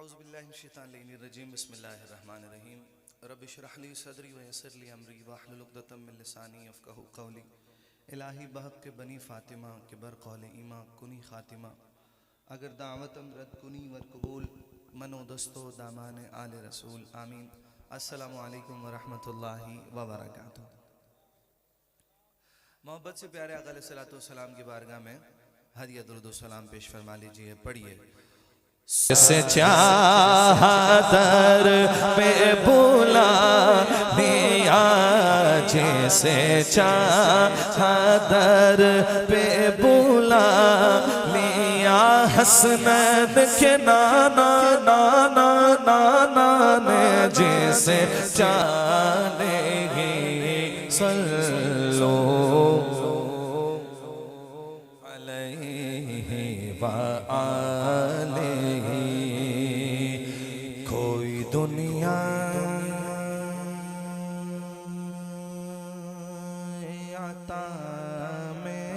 औज़ुबिल्लाहिमिनश्शैतानिर्रजीम बिस्मिल्लाहिर्रहमानिर्रहीम रब्बि इश्रह ली सदरी व यस्सिर ली अमरी वहलुल उक़दतम मिन लिसानी यफ़क़हू क़ौली इलाही बहक़ बनी फ़ातिमा के बर क़ौल ईमा कुनी ख़ातिमा अगर दावतम रद कुनी वर कबूल मनो दस्तो दामान आले रसूल आमीन। अस्सलामु अलैकुम व रहमतुल्लाहि व बरकातुहू। मोहब्बत से प्यारे आका अलैहिस्सलातु वस्सलाम की बारगाह में हदिया दुरूद व सलाम पेश फरमा लीजिए। पढ़िए। से चादर पे बुला दिया, जैसे चादर पे बुला लिया, हसनैन के नाना नाना नाना ने जैसे चालेगी सल्लो अलैहि व आलिहि। कोई दुनिया आता में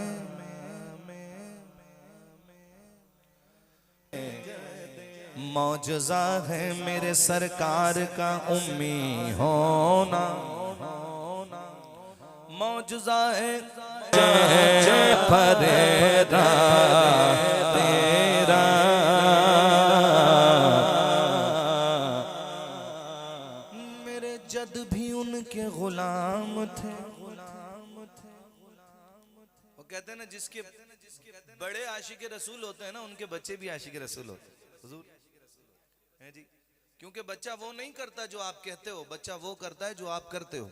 मौजज़ा है मेरे सरकार का उम्मी होना, मौजज़ा है फरेरा तेरा। मेरे जद भी उनके गुलाम थे। वो कहते हैं ना, जिसके बड़े आशिक रसूल होते हैं ना, उनके बच्चे भी आशिक रसूल होते हैं। हुजूर है जी, क्योंकि बच्चा वो नहीं करता जो आप कहते हो, बच्चा वो करता है जो आप करते हो।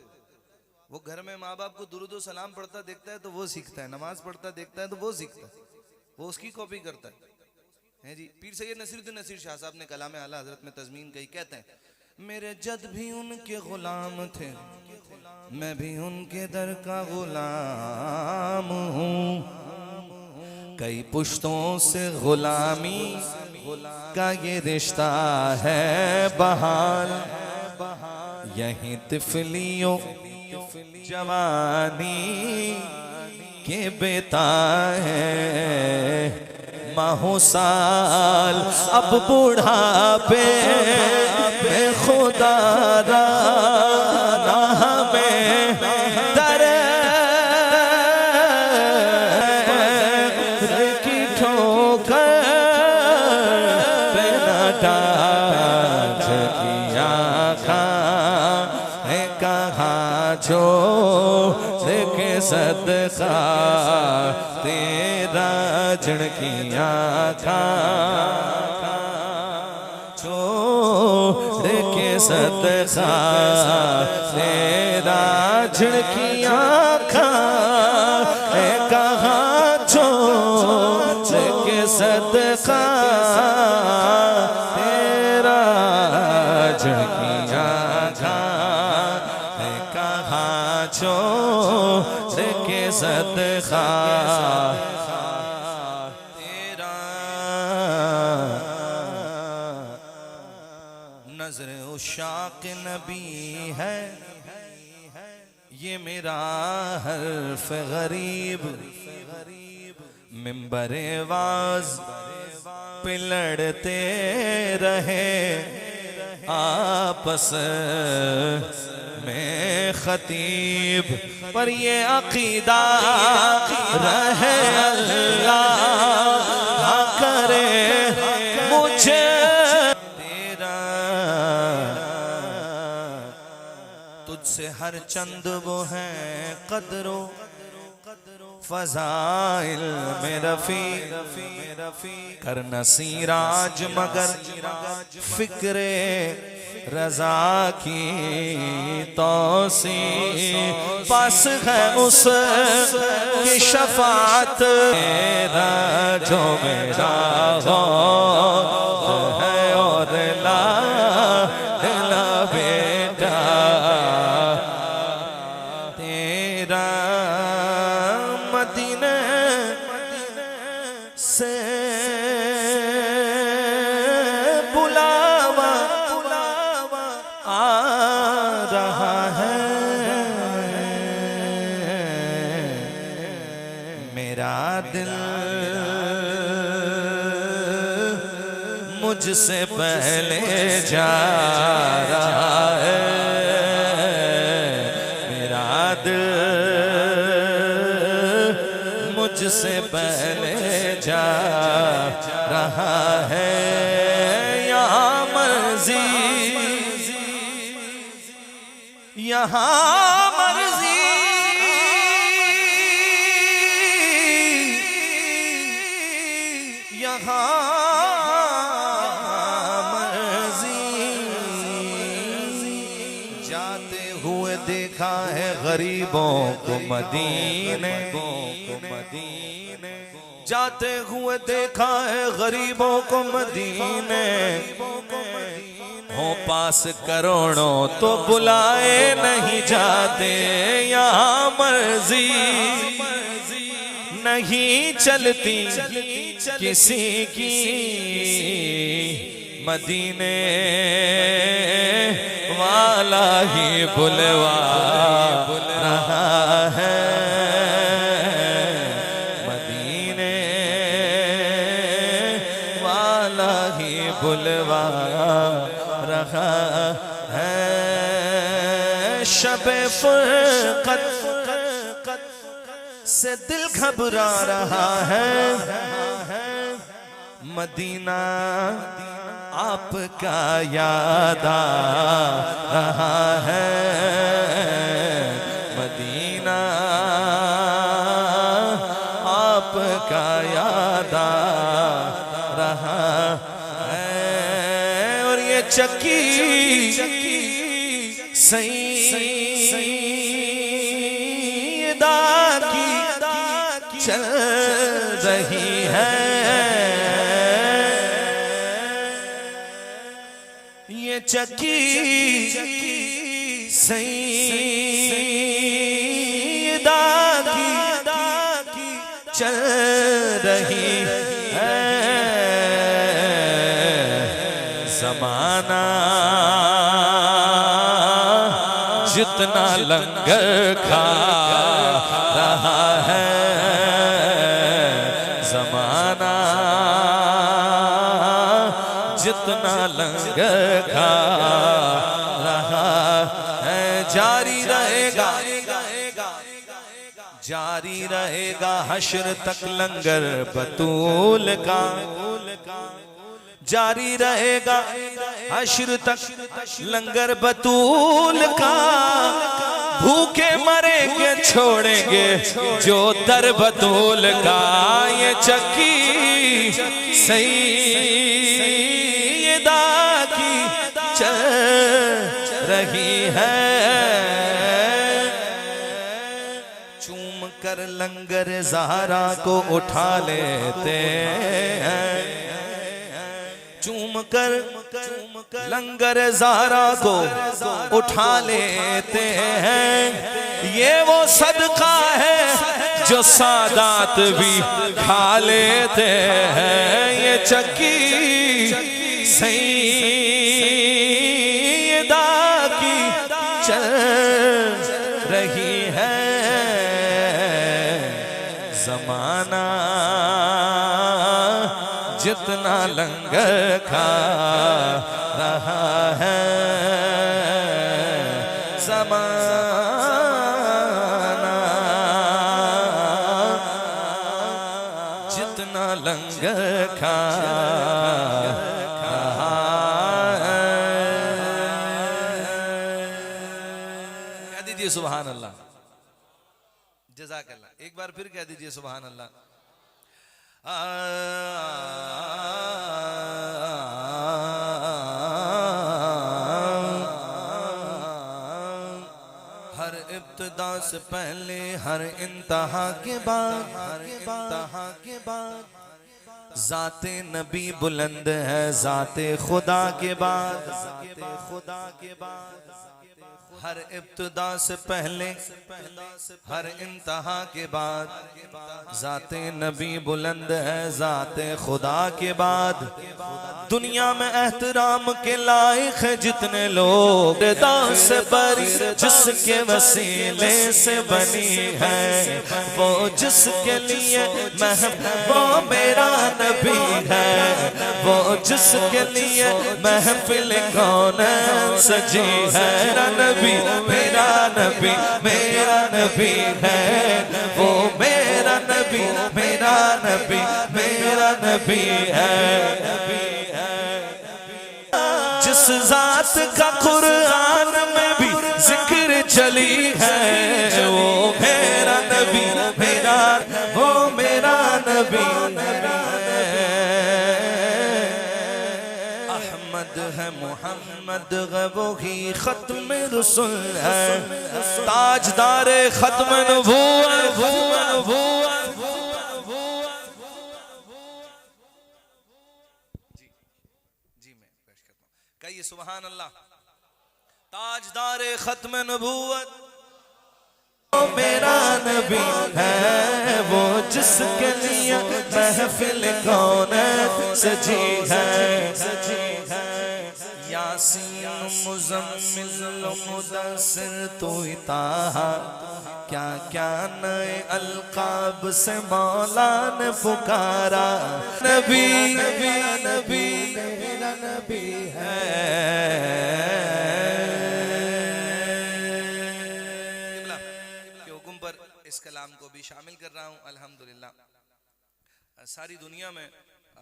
वो घर में माँ बाप को दुरूद व सलाम पढ़ता देखता है तो वो सीखता है, नमाज पढ़ता देखता है तो वो सीखता है, वो उसकी कॉपी करता है जी। पीर सैयद नसीरुद्दीन नसीर शाह साहब ने कलाम आला हजरत में तज़मीन कही, कहते हैं मेरे जद भी उनके गुलाम थे, मैं भी उनके दर का गुलाम हूँ। कई पुश्तों से गुलामी का ये रिश्ता है बहाल, यही तिफलियों जवानी के बेता है माहौसाल। अब बुढ़ापे में खुदा रा ना हमें दर की ठोकर पे न डाज किया खा है कहाँ जो के सदका तेरा झड़किया खा छोड़ के सदका तेरा झड़किया खा है कहाँ छोड़ के सदका तेरा झड़किया खा है कहाँ छोड़ के सदका तेरा। नजर उशाक नबी है ये मेरा हर्फ गरीब, मिंबरे वाज पे लड़ते रहे आपस में खतीब, पर ये अकीदा रहे अल्लाह करे मुझे तेरा। तुझसे हर चंद वो है कदरो फजाइल में रफी कर नसीराज मगर फिक्रे रजा की तौसी पास है उस की शफात मेरा जो मेरा हो है और ला बेटा तेरा। मदीने से बुलावा आ रहा है, मेरा दिल मुझसे पहले जा रहा है, मेरा दिल मुझसे पहले जा रहा है। यहाँ मर्जी, यहाँ मर्जी, यहाँ मर्जी। जाते हुए देखा है गरीबों को मदीने, जाते हुए देखा है गरीबों को मदीने। हो पास करोड़ों तो बुलाए नहीं जाते। यहाँ मर्जी नहीं चलती किसी की, मदीने वाला ही बुलवा रहा है, मदीने वाला ही बुलवा रहा है। शबे फुरकत से दिल घबरा रहा है, मदीना आपका याद आ रहा है, मदीना आपका याद आ रहा है। और ये चक्की सईदा की चल रही है, ये चक्की सईदा की चल रही है। ज़माना जितना लंगर खा रहा है, ज़माना जितना लंगर खा रहा है। जारी रहेगा, जारी रहेगा हश्र तक लंगर बतूल का, जारी रहेगा हश्र तक लंगर बतूल का। भूखे मरेंगे छोड़ेंगे जो दर बतूल का, ये चक्की सईदा की चल रही है। चूम कर लंगर ज़हरा को उठा लेते हैं, चूम कर लंगर ज़हरा को उठा लेते हैं। ये वो सदका है जो सादात भी खा लेते हैं, ये चक्की सईदा की चल रही है। ज़माना जितना लंगर खा रहा है, ज़माना जितना लंगर खा रहा है। कह दीजिए सुभान अल्लाह, जज़ाकल्लाह। एक बार फिर कह दीजिए सुभान अल्लाह। हर इब्तिदा से पहले हर इंतहा के बाद, हर इंतहा के बाद ज़ाते नबी बुलंद है, ज़ाते खुदा के बाद, ज़ाते खुदा के बाद हर इब्तिदा से पहले हर इंतहा के बाद जाते नबी बुलंद है, जाते खुदा के बाद दुनिया में एहतराम के लायक है जितने लोग दास बरी जिसके वसीले से बनी है, वो जिसके लिए वो मेरा नबी है, वो जिसके लिए महफिल कौन सजी है। मेरा नबी मेरा नबी मेरा नबी है, वो मेरा नबी मेरा नबी मेरा नबी है। जिस जात का कुरान में भी जिक्र चली है, वो मेरा नबी मेरा वो मेरा नबी अहमद है मोहम्मद है, वो ही खत्म रसूल है, ताजदारे खत्म नबूवत। कहिए सुभान अल्लाह। ताजदारे खत्म नबूवत मेरा नबी है, वो जिसके लिए महफिल कौन सजी है। यासीन मुज़म्मिल मुदस्सिर तू ताहा, क्या क्या नए अलकाब से मौला ने पुकारा। नबी नबी नबी मेरा नबी है। इस कलाम को भी शामिल कर रहा हूँ अल्हम्दुलिल्लाह। सारी दुनिया में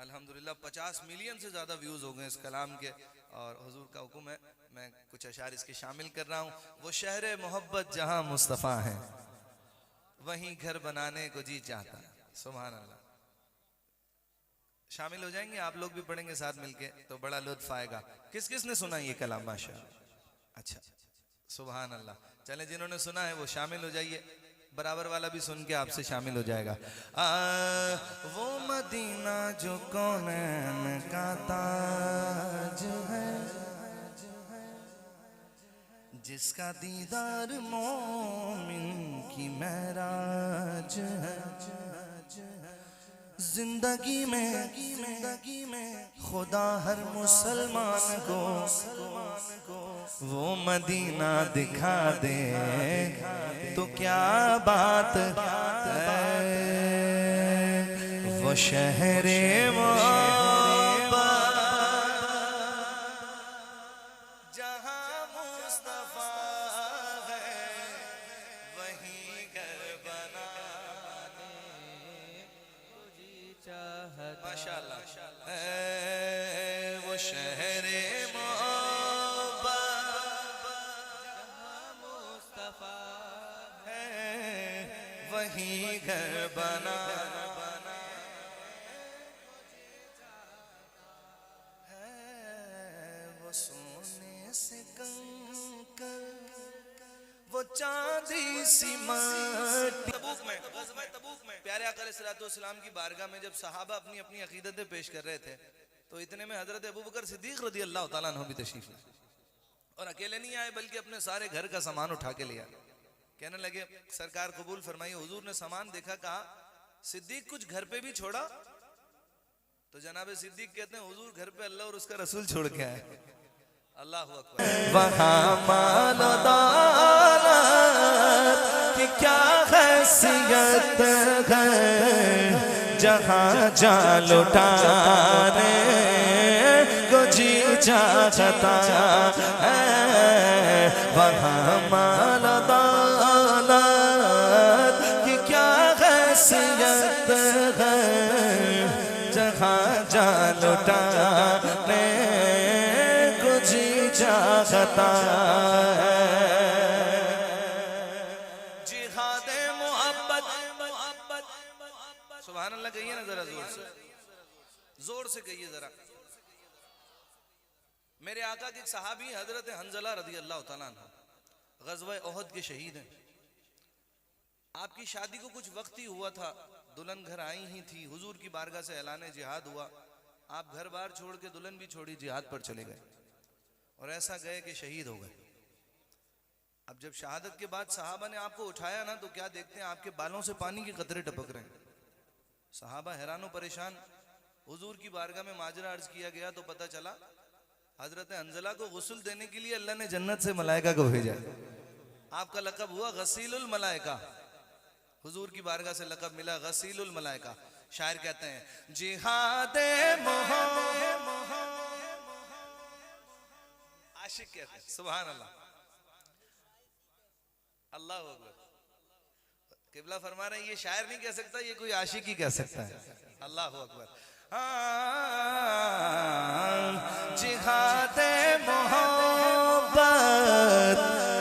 अल्हम्दुलिल्लाह 50 मिलियन से ज़्यादा व्यूज़ हो गए इस कलाम के, और हुजूर का हुक्म है मैं कुछ अशार इसके शामिल कर रहा हूँ। वो शहर मोहब्बत जहाँ मुस्तफ़ा है, वहीं घर बनाने को जी चाहता है। सुभान अल्लाह। शामिल हो जाएंगे, आप लोग भी पढ़ेंगे साथ मिलके तो बड़ा लुत्फ आएगा। किस किस ने सुना ये कलाम माशाअल्लाह? अच्छा सुभान अल्लाह। चले जिन्होंने सुना है वो शामिल हो जाइए, बराबर वाला भी सुन के आपसे शामिल हो जाएगा। वो मदीना जो कौनैन का ताज है, जिसका दीदार मोमिन की महराज है। जिंदगी में खुदा हर मुसलमान को वो मदीना दिखा दे तो क्या बात है। वो शहरे मोहब्बत जहाँ मुस्तफा है, वहीं घर बनाने माशाअल्लाह। वो शहरे वहीं घर बना है। वो सोने से कंकर, वो चांदी सी मट्टी। तबूक में प्यारे आका अलैहिस्सलाम की बारगाह में जब सहाबा अपनी अपनी अकीदतें पेश कर रहे थे, तो इतने में हजरत अबू बकर सिद्दीक रज़ी अल्लाह ताला अन्हु भी तशरीफ लाए, और अकेले नहीं आए बल्कि अपने सारे घर का सामान उठा के लिया। कहने लगे सरकार कबूल फरमाइए। हुजूर ने सामान देखा, कहा सिद्दीक कुछ घर पे भी छोड़ा? तो जनाबे सिद्दीक कहते हैं हुजूर घर पे अल्लाह और उसका रसूल छोड़ के आए। अल्लाह हू अकबर। वहाँ माल दौलत की क्या हैसियत है, जहाँ जा लुटाने को जी चाहता है। वहाँ माल दौलत की क्या हैसियत है, जहाँ जा लुटाने को जी चाहता है। जिहादे मोहब्बत सुभान अल्लाह कहिए ना जरा जोर से कहिए जरा। मेरे आका के सहाबी हजरत हंजला रज़ी अल्लाह तआला अन्हु ग़ज़वा ओहद के शहीद हैं। आपकी शादी को कुछ वक्त ही हुआ था, दुल्हन घर आई ही थी, हुजूर की बारगाह से ऐलान जिहाद हुआ। आप घर बार छोड़ के दुल्हन भी छोड़ी, जिहाद पर चले गए, और ऐसा गए कि शहीद हो गए। अब जब शहादत के बाद सहाबा ने आपको उठाया ना, तो क्या देखते हैं, आपके बालों से पानी के कतरे टपक रहे हैं। सहाबा हैरानो परेशान। हुजूर की बारगाह में माजरा अर्ज किया गया तो पता चला हजरत हंजला को गुस्ल देने के लिए अल्लाह ने जन्नत से मलाइका को भेजा। आपका लकब हुआ गसीलुल मलाइका। हुजूर की बारगाह से लकब मिला गसीलुल मलाइका। शायर कहते हैं जिहादे आशिक कहते हैं। सुभान अल्लाह, अल्लाह अकबर। किबला फरमा रहे हैं ये शायर नहीं कह सकता, ये कोई आशिक ही कह सकता है। अल्लाह अकबर। जिहादे मोहब्बत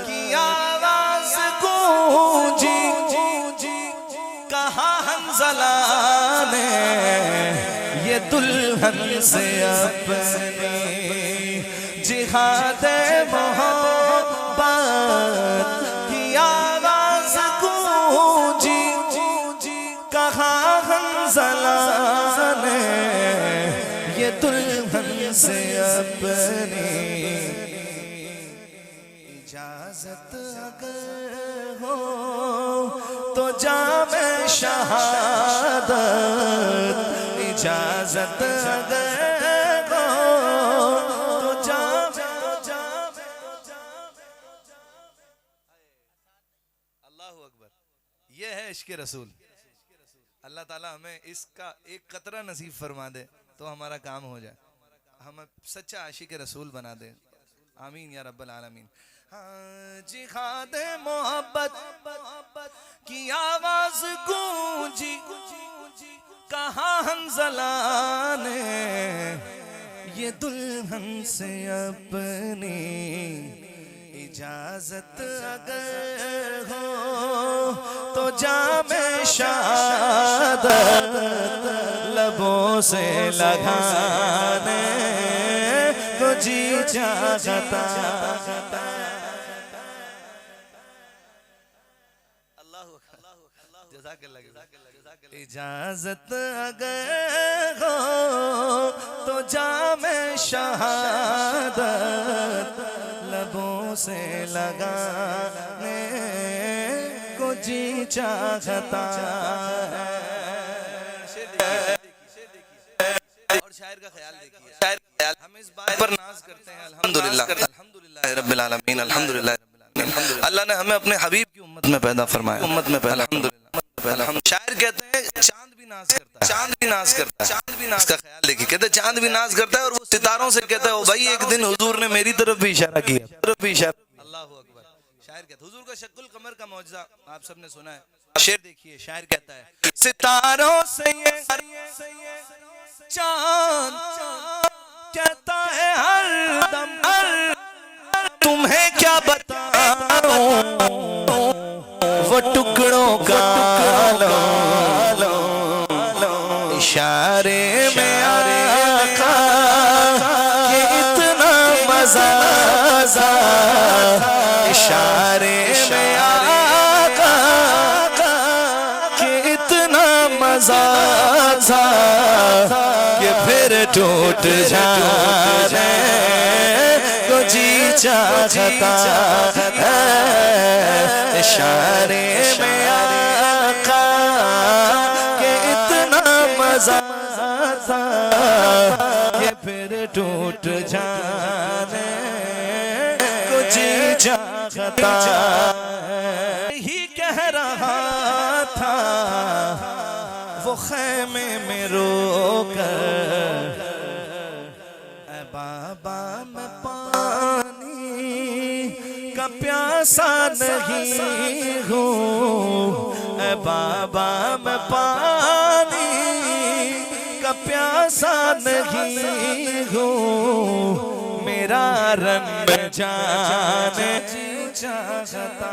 की आवाज गूंजी, कहा हंज़ला ने ये दुल्हन से अपनी। जिहादे मोहब्बत की आवाज गूंजी, कहा हंज़ला ने ये दुल्हन से अपनी। इजाजत अगर हो तो जामे शहादत, इजाजत अगर हो तो जामे। अल्लाह अकबर। ये है इश्क़ रसूल। अल्लाह ताला हमें इसका एक कतरा नसीब फरमा दे तो हमारा काम हो जाए, हमें सच्चा आशिक रसूल बना दे। आमीन या रब्बल आलमीन। जिहादे मोहब्बत की आवाज गूंजी, कहा हंज़ला ने ये दुल्हन से अपनी। इजाजत अगर हो तो जामे शहादत, लबों से लगाने को जी चाहता। इजाजत अगर हो तो जामे शहादत, लबों से लगाने को जी चाहता। और शायर का ख्याल देखिए, हम इस बात पर नाज करते हैं अल्हम्दुलिल्लाह, अल्हम्दुलिल्लाह रब्बिल आलमीन, अल्हम्दुलिल्लाह। अल्लाह ने हमें अपने हबीब की उम्मत में पैदा फरमाया, उम्मत में पैदा। अल्हम्दुलिल्लाह। शायर कहते हैं चांद भी नाज करता है, चांद भी नाज करता है, चांद भी नाज का ख्याल देखिए। कहते हैं चांद भी नाज करता है और वो सितारों से कहता है ओ भाई एक दिन हुजूर ने मेरी तरफ भी इशारा किया, तरफ भी इशारा। अल्लाह अकबर। शायर कहता है हुजूर का शक्कुल कमर का मौजज़ा आप सबने सुना है। शेर देखिए, शायर कहता है सितारों से ये चांद कहता है हर दम, तुम्हें क्या बताऊं वो टुकड़ों का लो, इशारे में आका के इतना मजा, इशारे में आका के इतना मजा था कि फिर टूट जाने को जी चाहता है। इशारे में आका के इतना मजा था कि फिर टूट जाने को जी चाहता। ही कह रहा था वो खैमे में रोकर, ऐ बाबा मैं पानी का प्यासा नहीं हूँ, ऐ बाबा मैं पानी का प्यासा नहीं हूँ, मेरा रंग जाने जी चाहता।